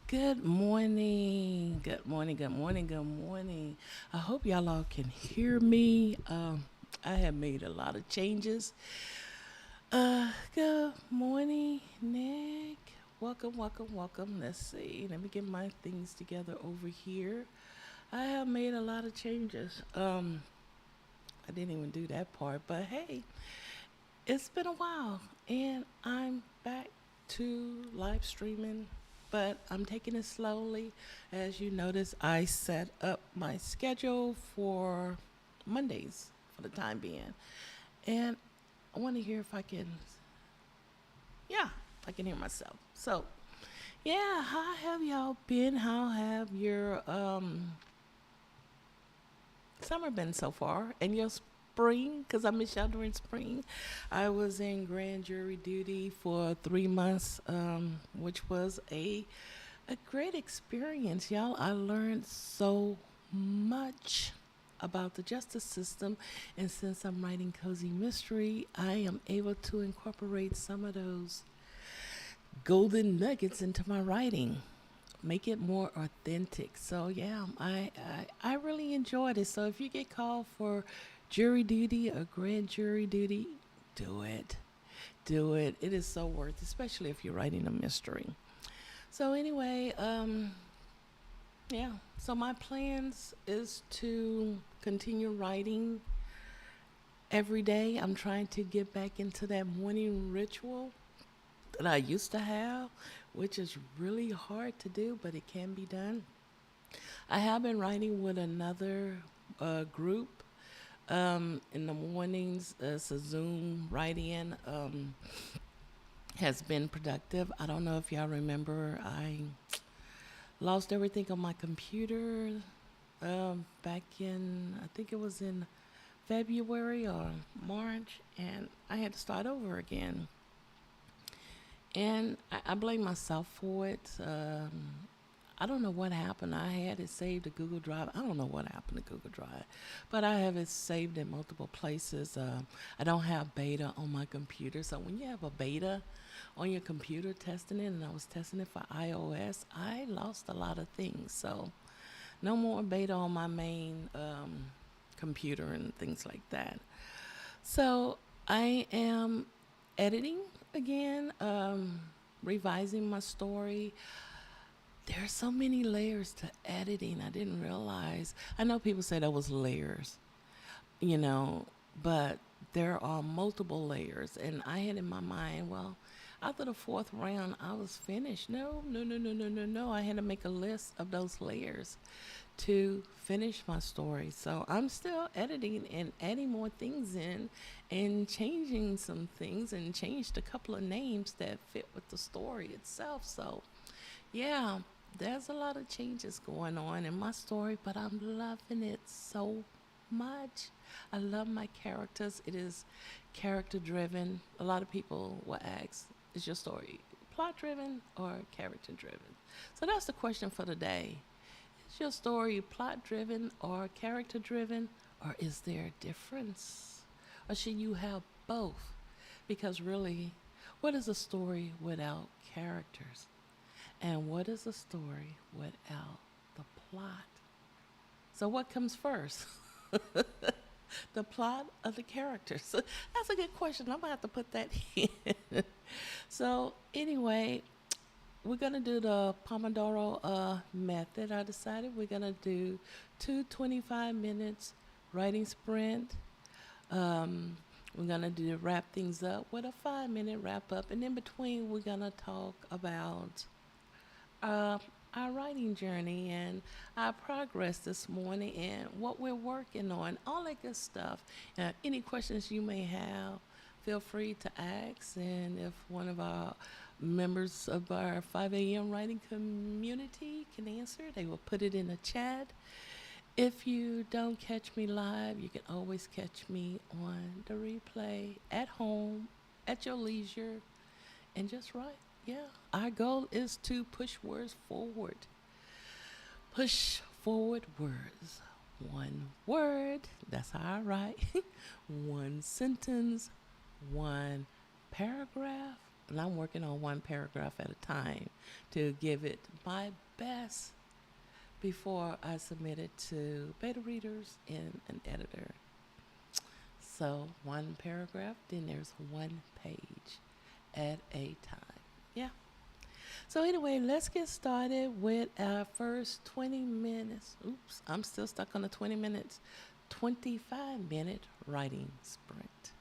Good morning. Good morning. Good morning. Good morning. I hope y'all all can hear me. I have made a lot of changes. Good morning, Nick. Welcome, welcome, welcome. Let's see. Let me get my things together over here. I have made a lot of changes. I didn't even do that part, but hey, it's been a while, and I'm back to live streaming, but I'm taking it slowly. As you notice, I set up my schedule for Mondays for the time being, and I want to hear if I can, yeah, I can hear myself. So, yeah, how have y'all been? How have your summer been so far? And your spring? Because I miss y'all during spring. I was in grand jury duty for 3 months, which was a great experience, y'all. I learned so much about the justice system, and since I'm writing cozy mystery, I am able to incorporate some of those golden nuggets into my writing, make it more authentic. So yeah, I really enjoyed it. So if you get called for jury duty or grand jury duty, do it. Do it. It is so worth, especially if you're writing a mystery. So anyway, yeah. So my plans is to continue writing every day. I'm trying to get back into that morning ritual that I used to have, which is really hard to do, but it can be done. I have been writing with another group in the mornings. It's a Zoom write-in. Has been productive. I don't know if y'all remember, I lost everything on my computer back in, I think it was in February or March, and I had to start over again. And I blame myself for it. I don't know what happened. I had it saved to Google Drive. I don't know what happened to Google Drive, but I have it saved in multiple places. I don't have beta on my computer. So when you have a beta on your computer testing it, and I was testing it for iOS, I lost a lot of things. So no more beta on my main computer and things like that. So I am editing again, revising my story. There are so many layers to editing. I didn't realize. I know people say that was layers, you know, but there are multiple layers. And I had in my mind, well, after the fourth round, I was finished. No, no, no, no, no, no, no. I had to make a list of those layers to finish my story. So I'm still editing and adding more things in and changing some things and changed a couple of names that fit with the story itself. So yeah, there's a lot of changes going on in my story, but I'm loving it so much. I love my characters. It is character driven. A lot of people will ask, is your story plot driven or character driven? So that's the question for the day. Is your story plot driven or character driven, or is there a difference? Or should you have both? Because really, what is a story without characters? And what is a story without the plot? So, what comes first? The plot or the characters? So that's a good question. I'm going to have to put that in. So, anyway, we're going to do the Pomodoro method. I decided we're going to do two 25 minutes writing sprint. We're going to do wrap things up with a 5 minute wrap up. And in between, we're going to talk about uh, our writing journey and our progress this morning and what we're working on, all that good stuff. Any questions you may have, feel free to ask. And if one of our members of our 5 a.m. writing community can answer, they will put it in the chat. If you don't catch me live, you can always catch me on the replay at home, at your leisure, and just write. Yeah, our goal is to push words forward. Push forward words. One word, that's how I write. One sentence, one paragraph, and I'm working on one paragraph at a time to give it my best before I submit it to beta readers and an editor. So one paragraph, then there's one page at a time. Yeah. So anyway, let's get started with our first 20 minutes. Oops, I'm still stuck on the 20 minutes, 25-minute writing sprint.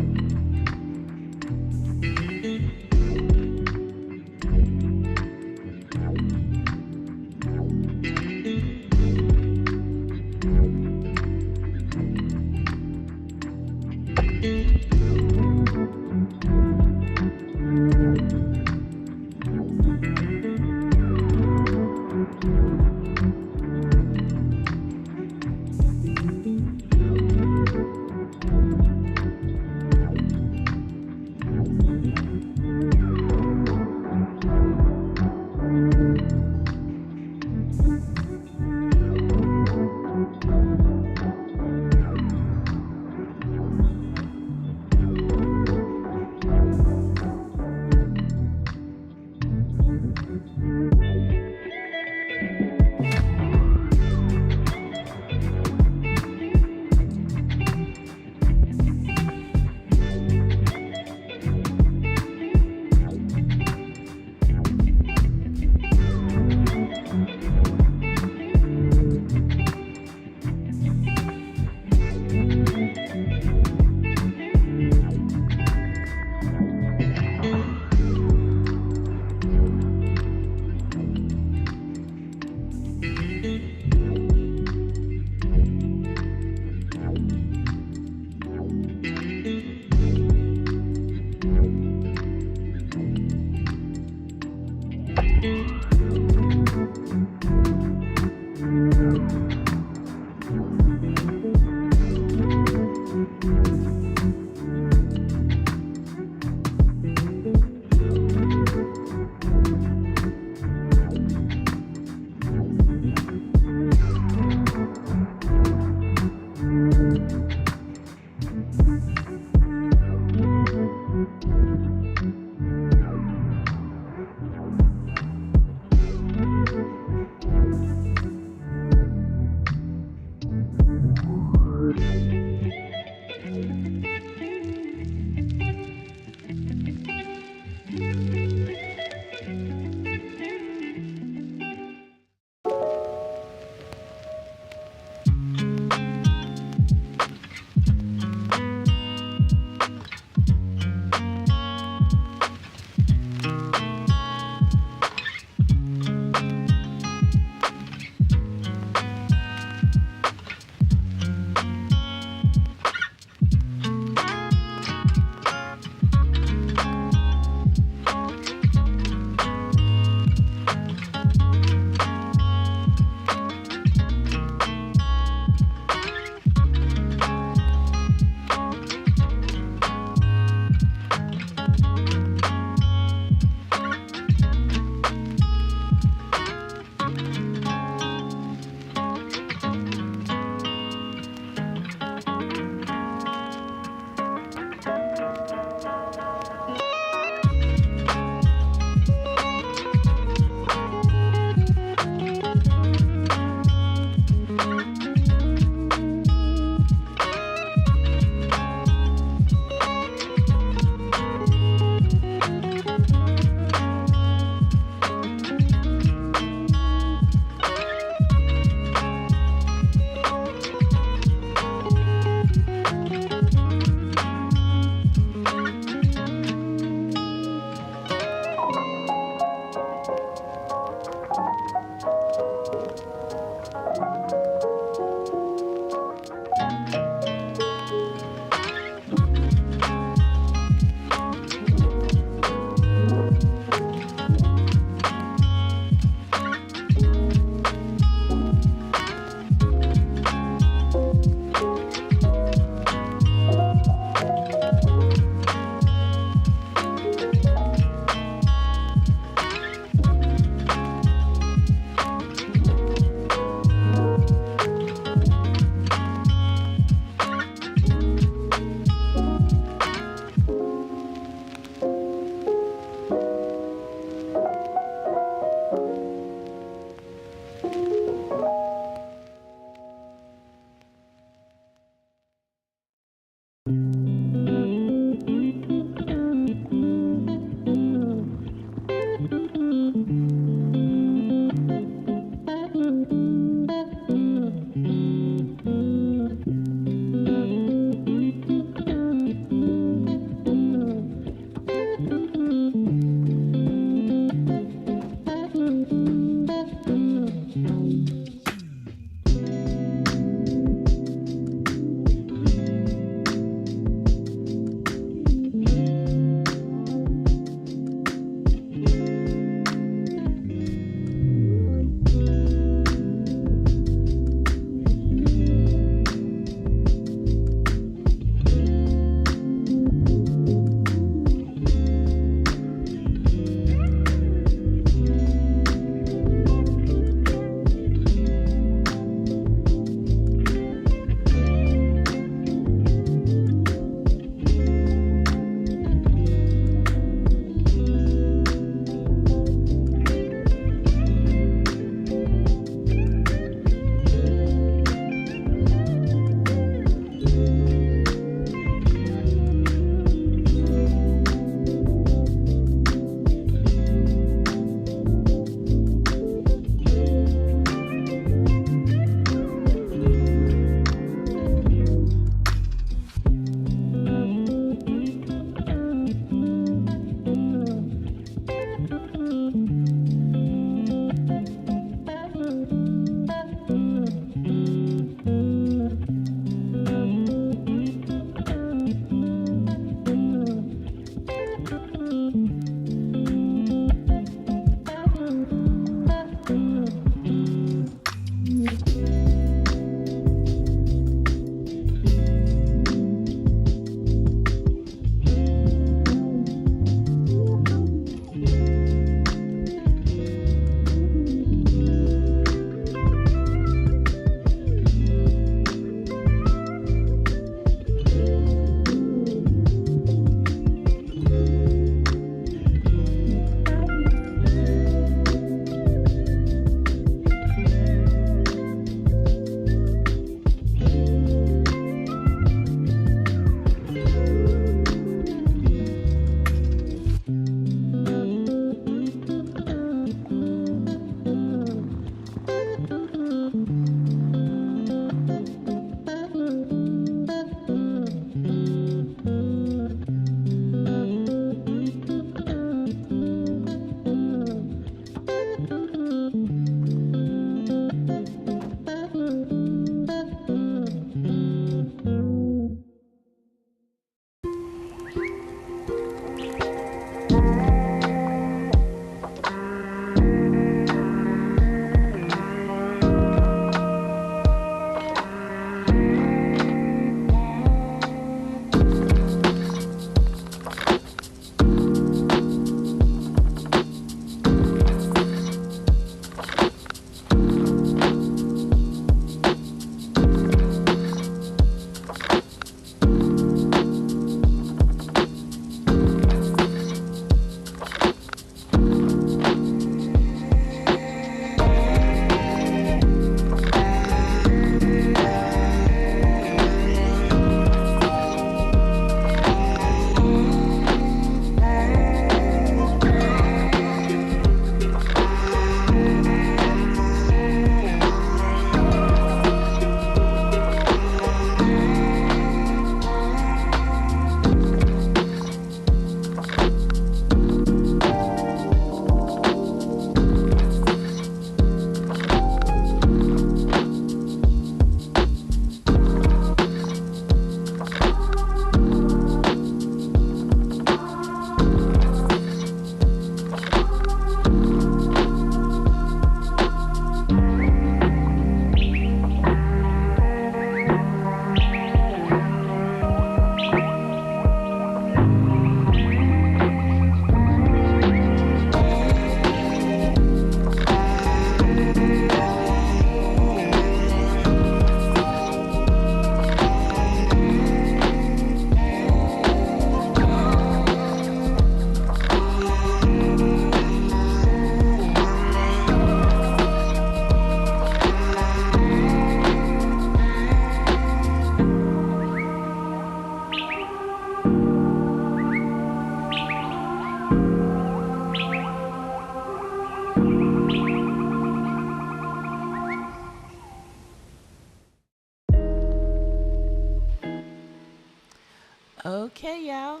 Okay, y'all.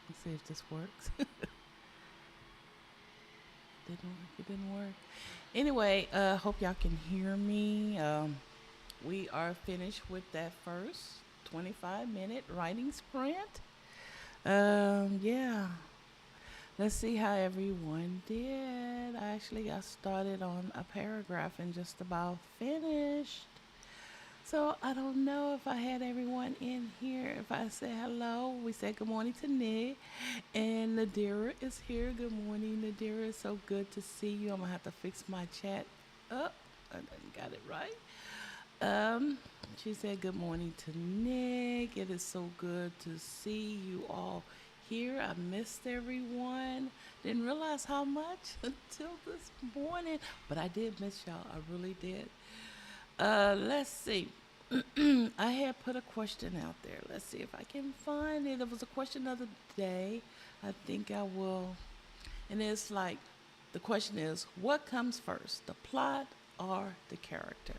Let's see if this works. Didn't work. It didn't work. Anyway, hope y'all can hear me. We are finished with that first 25-minute writing sprint. Yeah. Let's see how everyone did. I actually got started on a paragraph and just about finished. So I don't know if I had everyone in here. If I say hello, we said good morning to Nick. And Nadira is here. Good morning, Nadira. It's so good to see you. I'm gonna have to fix my chat up. I done got it right. Um, she said good morning to Nick. It is so good to see you all here. I missed everyone. Didn't realize how much until this morning, but I did miss y'all. I really did. Let's see. I had put a question out there. Let's see if I can find it. It was a question of the day. I think I will. And it's like the question is, what comes first, the plot or the character?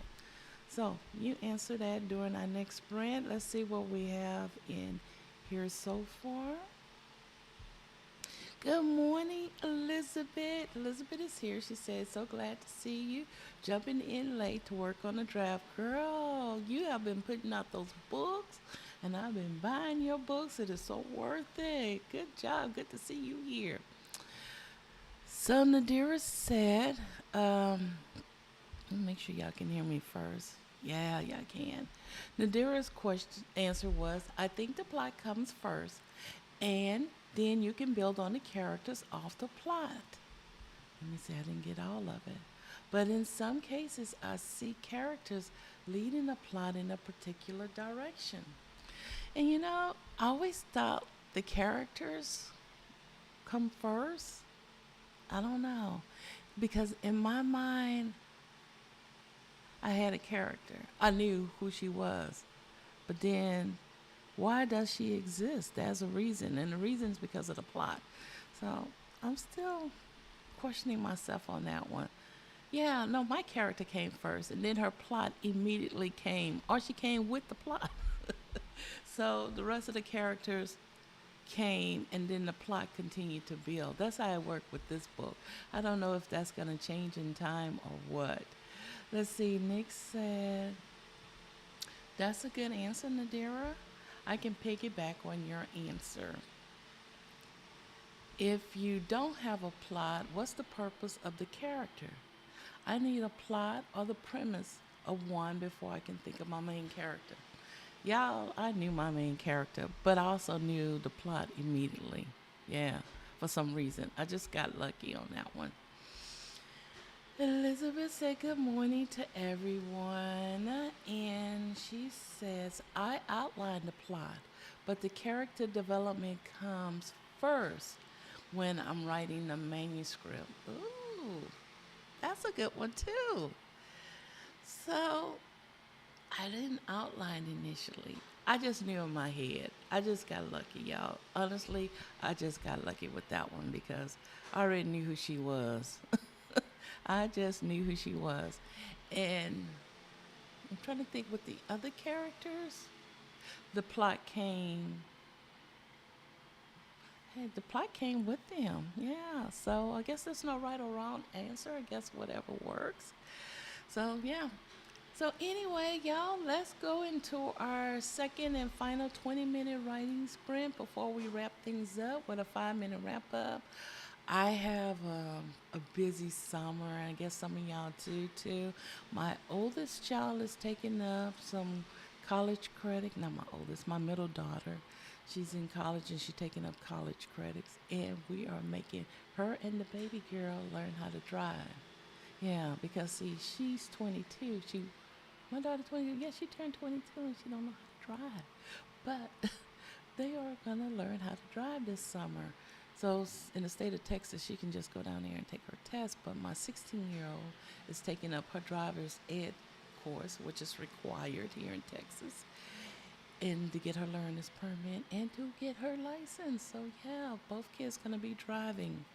So you answer that during our next sprint. Let's see what we have in here so far. Good morning, Elizabeth. Elizabeth is here. She said, so glad to see you. Jumping in late to work on the draft. Girl, you have been putting out those books, and I've been buying your books. It is so worth it. Good job. Good to see you here. So Nadira said, let me make sure y'all can hear me first. Yeah, y'all can. Nadira's question answer was, I think the plot comes first, and then you can build on the characters off the plot. Let me see, I didn't get all of it. But in some cases, I see characters leading a plot in a particular direction. And I always thought the characters come first. I don't know. Because in my mind, I had a character. I knew who she was. But then, why does she exist? There's a reason. And the reason is because of the plot. So I'm still questioning myself on that one. Yeah, no, my character came first, and then her plot immediately came, or she came with the plot. So the rest of the characters came, and then the plot continued to build. That's how I work with this book. I don't know if that's going to change in time or what. Let's see, Nick said, that's a good answer, Nadira. I can piggyback on your answer. If you don't have a plot, what's the purpose of the character? I need a plot or the premise of one before I can think of my main character. Y'all, I knew my main character, but I also knew the plot immediately. Yeah, for some reason. I just got lucky on that one. Elizabeth said good morning to everyone, and she says, I outlined the plot, but the character development comes first when I'm writing the manuscript. Ooh, that's a good one, too. So, I didn't outline initially. I just knew in my head. I just got lucky, y'all. Honestly, I just got lucky with that one because I already knew who she was. I just knew who she was. And I'm trying to think with the other characters. The plot came. Hey, the plot came with them. Yeah. So I guess there's no right or wrong answer. I guess whatever works. So yeah. So anyway, y'all, let's go into our second and final 20-minute writing sprint before we wrap things up with a 5-minute wrap up. I have a busy summer. I guess some of y'all do too. My oldest child is taking up some college credit. Not my oldest, my middle daughter. She's in college and she's taking up college credits. And we are making her and the baby girl learn how to drive. Yeah, because see, she's 22. My daughter 22. Yeah, she turned 22 and she don't know how to drive. But they are gonna learn how to drive this summer. So in the state of Texas, she can just go down there and take her test. But my 16-year-old is taking up her driver's ed course, which is required here in Texas, and to get her learner's permit and to get her license. So yeah, both kids gonna be driving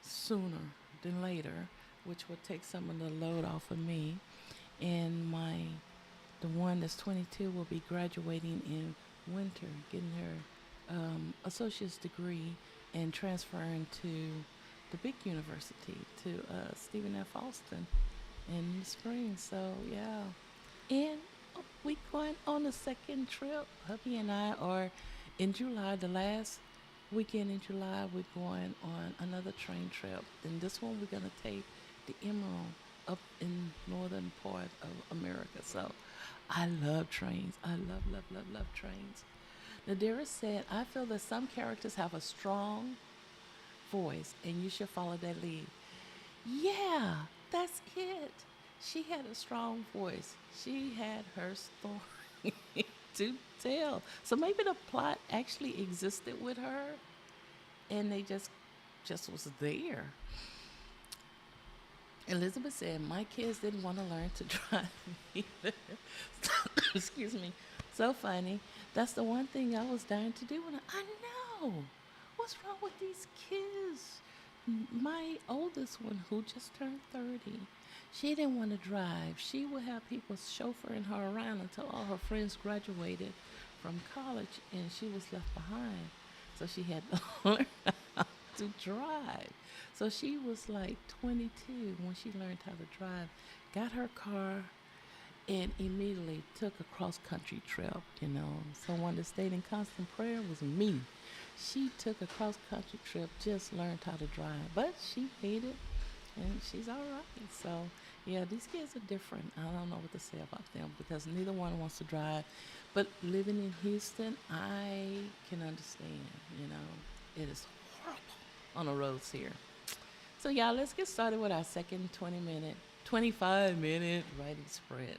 sooner than later, which will take some of the load off of me. And the one that's 22 will be graduating in winter getting her associate's degree and transferring to the big university to Stephen F. Austin in the spring. So yeah, and we going on a second trip. Hubby and I are in July, the last weekend in July. We're going on another train trip, and this one we're gonna take the Emerald up in northern part of America. So I love trains. I love trains. Nadira said, I feel that some characters have a strong voice and you should follow that lead. Yeah, that's it. She had a strong voice. She had her story to tell. So maybe the plot actually existed with her and they just was there. Elizabeth said, my kids didn't want to learn to drive either. Excuse me. So funny. That's the one thing I was dying to do. I know. What's wrong with these kids? My oldest one, who just turned 30, she didn't want to drive. She would have people chauffeuring her around until all her friends graduated from college and she was left behind. So she had to learn how to drive. So she was like 22 when she learned how to drive, got her car, and immediately took a cross country trip. Someone that stayed in constant prayer was me. She took a cross country trip, just learned how to drive, but she made it, and she's all right. So yeah, these kids are different. I don't know what to say about them because neither one wants to drive. But living in Houston, I can understand. It is horrible on the roads here. So y'all, let's get started with our second 25-minute writing spread.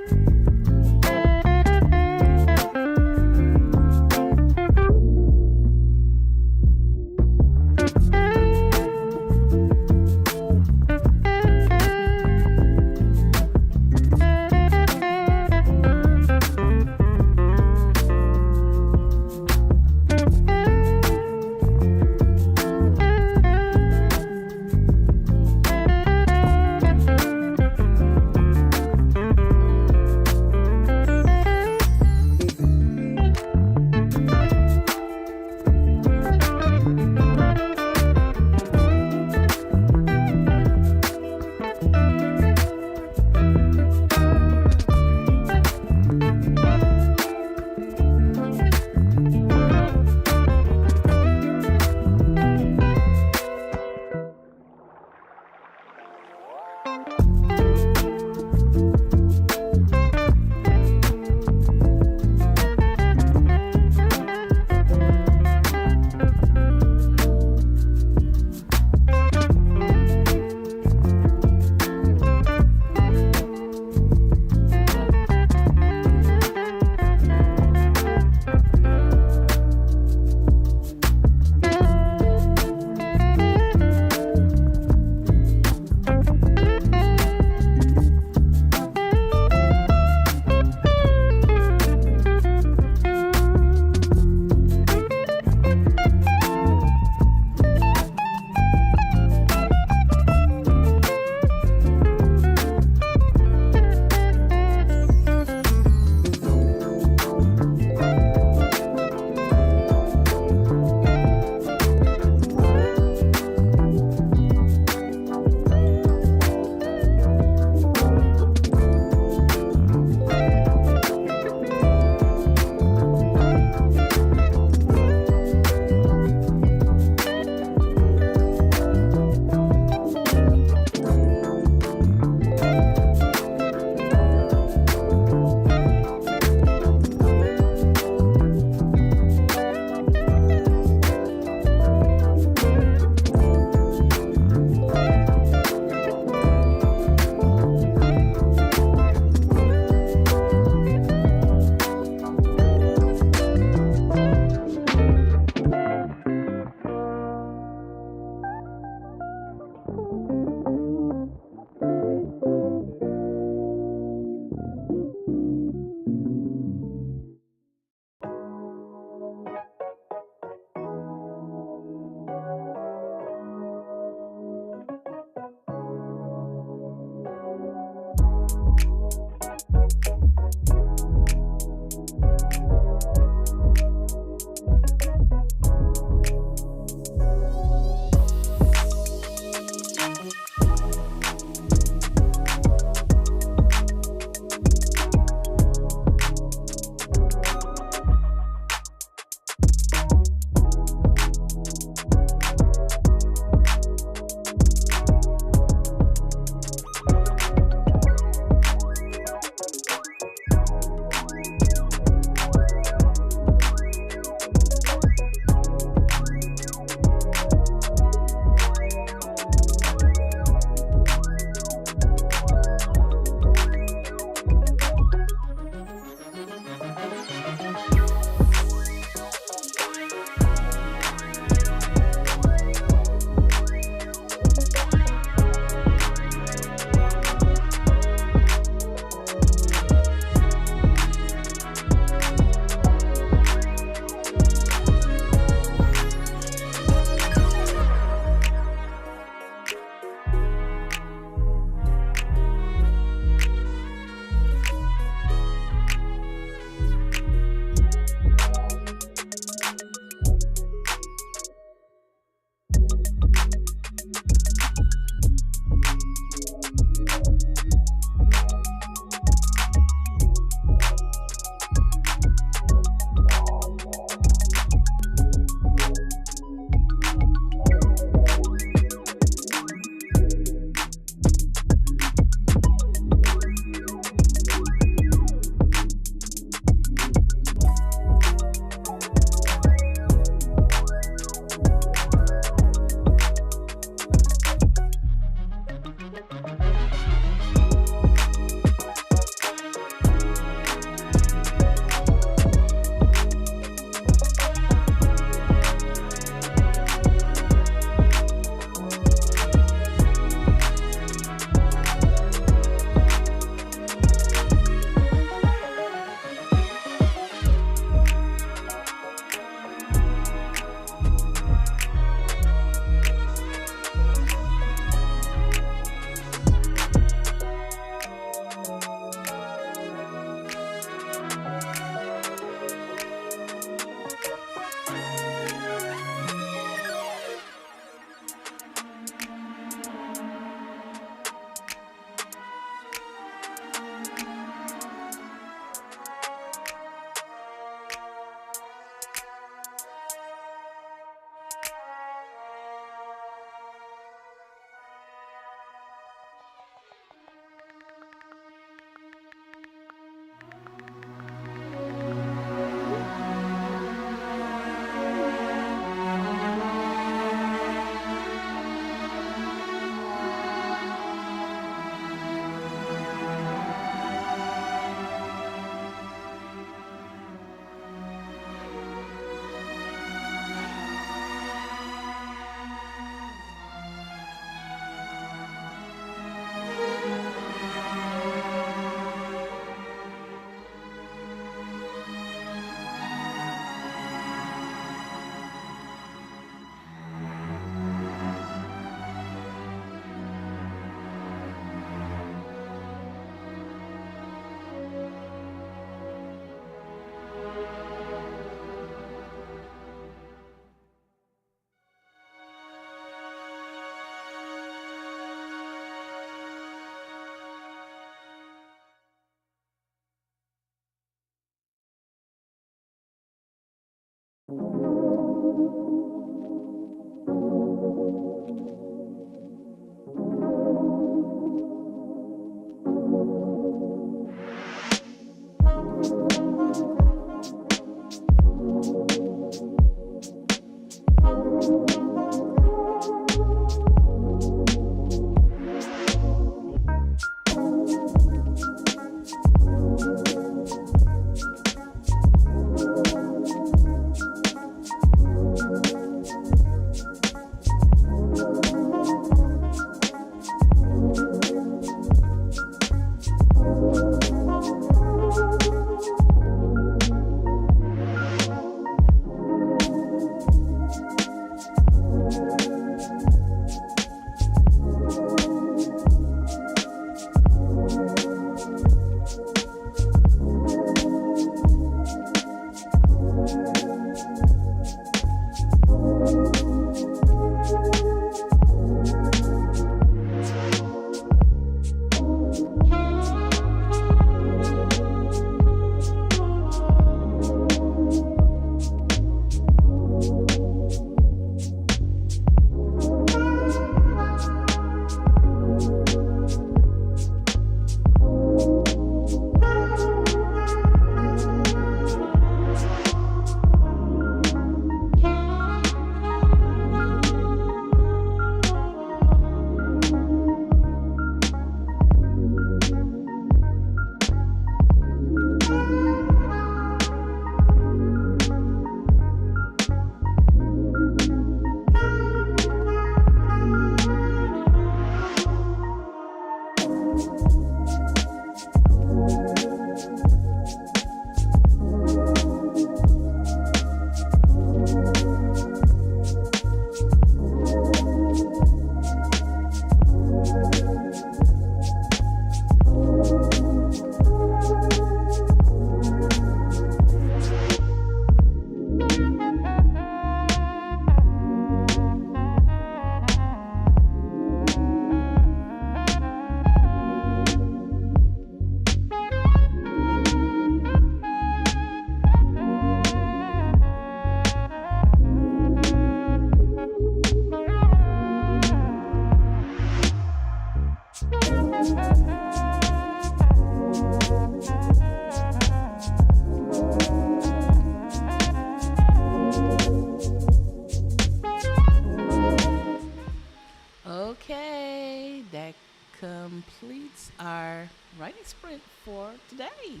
Okay, that completes our writing sprint for today.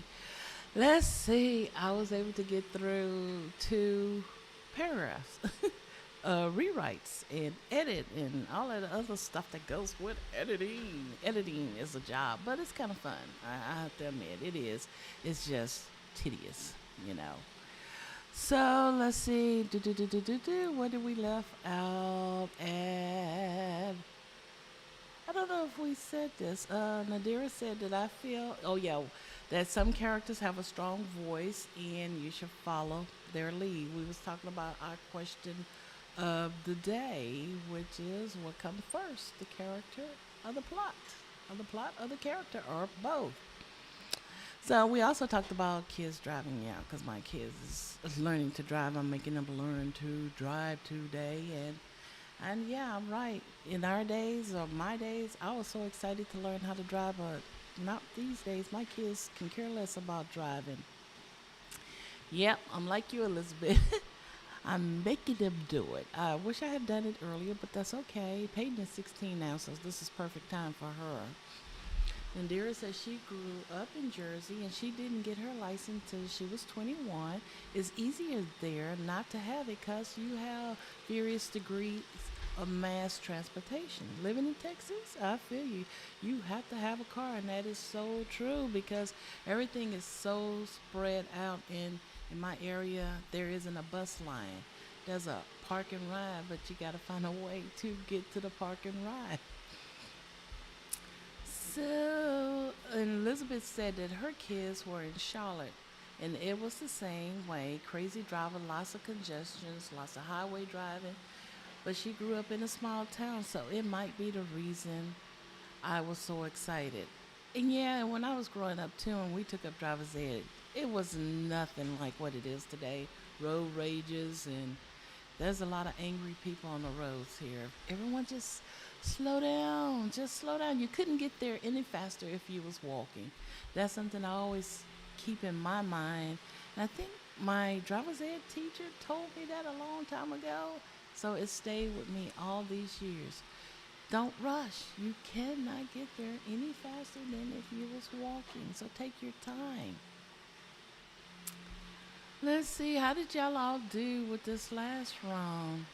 Let's see, I was able to get through two paragraphs, rewrites, and edit, and all of the other stuff that goes with editing. Editing is a job, but it's kind of fun. I have to admit, it is. It's just tedious, you know. So let's see. What did we left out at? I don't know if we said this. Nadira said that I feel, oh yeah, that some characters have a strong voice and you should follow their lead. We was talking about our question of the day, which is what comes first, the character or the plot? Or the plot or the character or both? So we also talked about kids driving, yeah, because my kids is learning to drive. I'm making them learn to drive today, and yeah, I'm right. In our days or my days, I was so excited to learn how to drive, but not these days. My kids can care less about driving. Yep, I'm like you, Elizabeth. I'm making them do it. I wish I had done it earlier, but that's okay. Peyton is 16 now, so this is perfect time for her. Indira says she grew up in Jersey and she didn't get her license until she was 21. It's easier there not to have it because you have various degrees of mass transportation. Living in Texas, I feel you. You have to have a car, and that is so true because everything is so spread out in my area. There isn't a bus line. There's a park and ride, but you got to find a way to get to the park and ride. So, and Elizabeth said that her kids were in Charlotte, and it was the same way. Crazy driving, lots of congestions, lots of highway driving. But she grew up in a small town, so it might be the reason I was so excited. And yeah, when I was growing up too, and we took up driver's ed, it was nothing like what it is today. road rages, and there's a lot of angry people on the roads here. Everyone just slow down, just slow down. You couldn't get there any faster if you was walking. That's something I always keep in my mind. And I think my driver's ed teacher told me that a long time ago. So it stayed with me all these years. Don't rush. You cannot get there any faster than if you was walking. So take your time. Let's see, how did y'all all do with this last round?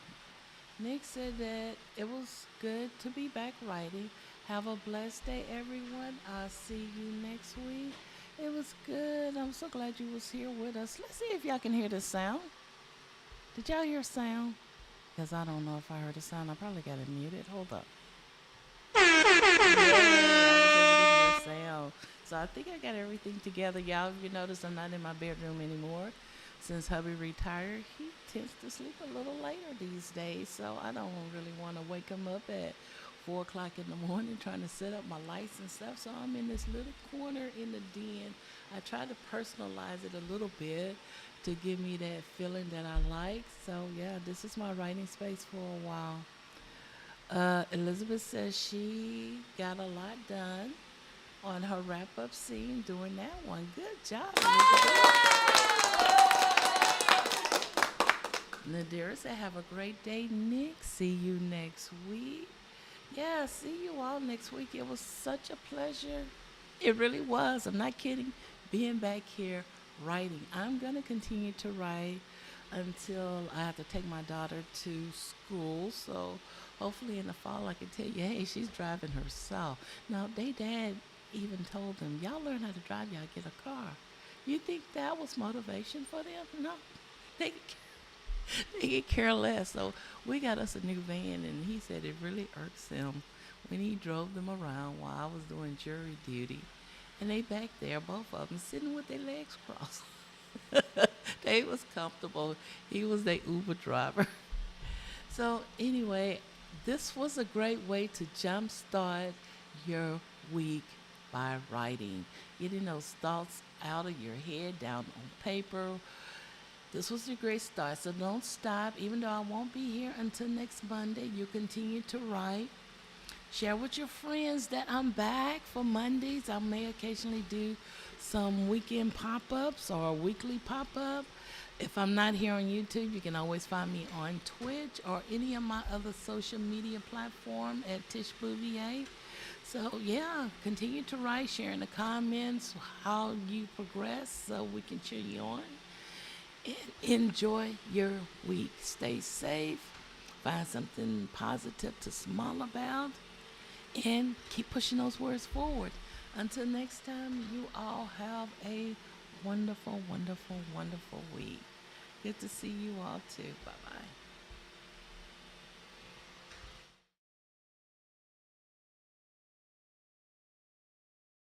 Nick said that it was good to be back writing. Have a blessed day, everyone. I'll see you next week. It was good. I'm so glad you was here with us. Let's see if y'all can hear the sound. Did y'all hear sound? Because I don't know if I heard a sound. I probably got it muted. Hold up. Yeah, I was able to hear a sound. So I think I got everything together. Y'all, if you notice, I'm not in my bedroom anymore. Since hubby retired, he tends to sleep a little later these days. So I don't really want to wake him up at 4 o'clock in the morning trying to set up my lights and stuff. So I'm in this little corner in the den. I try to personalize it a little bit to give me that feeling that I like. So yeah, this is my writing space for a while. Elizabeth says she got a lot done on her wrap up scene doing that one. Good job, Elizabeth. Nadira said, have a great day, Nick. See you next week. Yeah, see you all next week. It was such a pleasure. It really was. I'm not kidding. Being back here writing. I'm going to continue to write until I have to take my daughter to school. So hopefully in the fall I can tell you, hey, she's driving herself. Now, they dad even told them, y'all learn how to drive, y'all get a car. You think that was motivation for them? No. They they get care less. So we got us a new van, and he said it really irks him when he drove them around while I was doing jury duty. And they back there, both of them, sitting with their legs crossed. They was comfortable. He was the Uber driver. So anyway, this was a great way to jumpstart your week by writing, getting those thoughts out of your head down on paper. This was a great start. So don't stop. Even though I won't be here until next Monday, you continue to write. Share with your friends that I'm back for Mondays. I may occasionally do some weekend pop ups or a weekly pop up. If I'm not here on YouTube, you can always find me on Twitch or any of my other social media platform at Tish Bouvier. So yeah, continue to write, share in the comments how you progress so we can cheer you on. And enjoy your week. Stay safe. Find something positive to smile about and keep pushing those words forward. Until next time, you all have a wonderful, wonderful, wonderful week. Good to see you all too. Bye bye.